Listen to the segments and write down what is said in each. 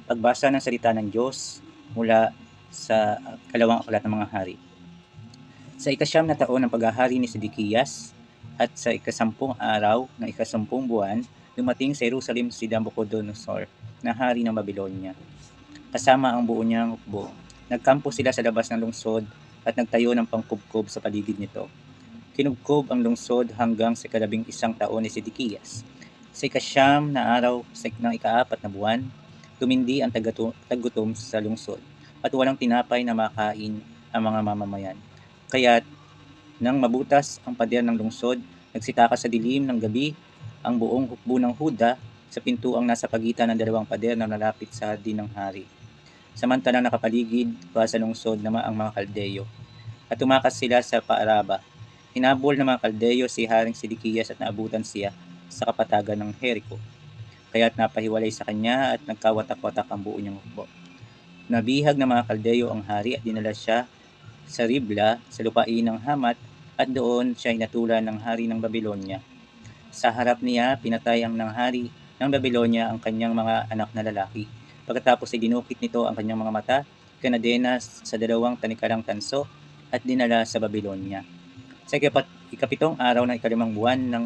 Pagbasa ng salita ng Diyos mula sa kalawang aklat ng mga hari. Sa ikasyam na taon ng paghahari ni Sedekiyas at sa ikasampung araw ng ikasampung buwan, dumating sa Jerusalem si Nabucodonosor na hari ng Babylonia, kasama ang buo niyang hukbo. Nagkampo sila sa labas ng lungsod at nagtayo ng pangkubkob sa paligid nito. Kinubkob ang lungsod hanggang sa 11 taon ni Sedekiyas. Sa ikasyam na araw ng ikaapat na buwan, tumindi ang taggutom sa lungsod at walang tinapay na makain ang mga mamamayan. Kaya't nang mabutas ang pader ng lungsod, nagsitakas sa dilim ng gabi ang buong hukbo ng Huda sa pintuang nasa pagitan ng dalawang pader na nalapit sa hardin ng hari. Samantalang nakapaligid pa sa lungsod naman ang mga Kaldeyo, at tumakas sila sa Paaraba. Hinabol ng mga Kaldeyo si Haring Sedekiyas at naabutan siya sa kapatagan ng Jericho. Kaya't napahiwalay sa kanya at nagkawatak-watak ang buo niyang hukbo. Nabihag ng mga Kaldeyo ang hari at dinala siya sa Ribla sa lupain ng Hamat at doon siya hinatulan ng hari ng Babylonia. Sa harap niya, pinatay ang ng hari ng Babylonia ang kanyang mga anak na lalaki. Pagkatapos ay dinukit nito ang kanyang mga mata, kanadenas sa 2 tanikarang tanso at dinala sa Babylonia. Sa ikapitong araw ng ikalimang buwan ng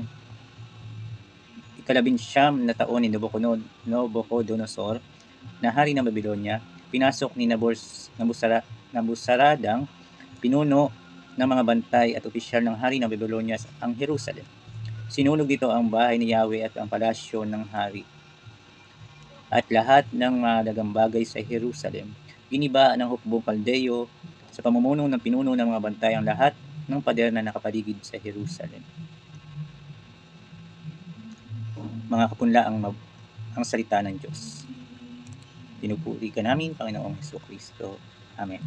ikalabinsyam na taon ni Nabucodonosor na hari ng Babylonia, pinasok ni Nabuzaradang, pinuno ng mga bantay at opisyal ng hari ng Babylonia ang Jerusalem. Sinunog dito ang bahay ni Yahweh at ang palasyo ng hari at lahat ng mahalagang bagay sa Jerusalem. Giniba ng hukbong Kaldeyo sa pamumuno ng pinuno ng mga bantay ang lahat ng pader na nakapaligid sa Jerusalem. Mga kapunla ang salita ng Diyos. Pinupuri ka namin, Panginoong Hesus Kristo. Amen.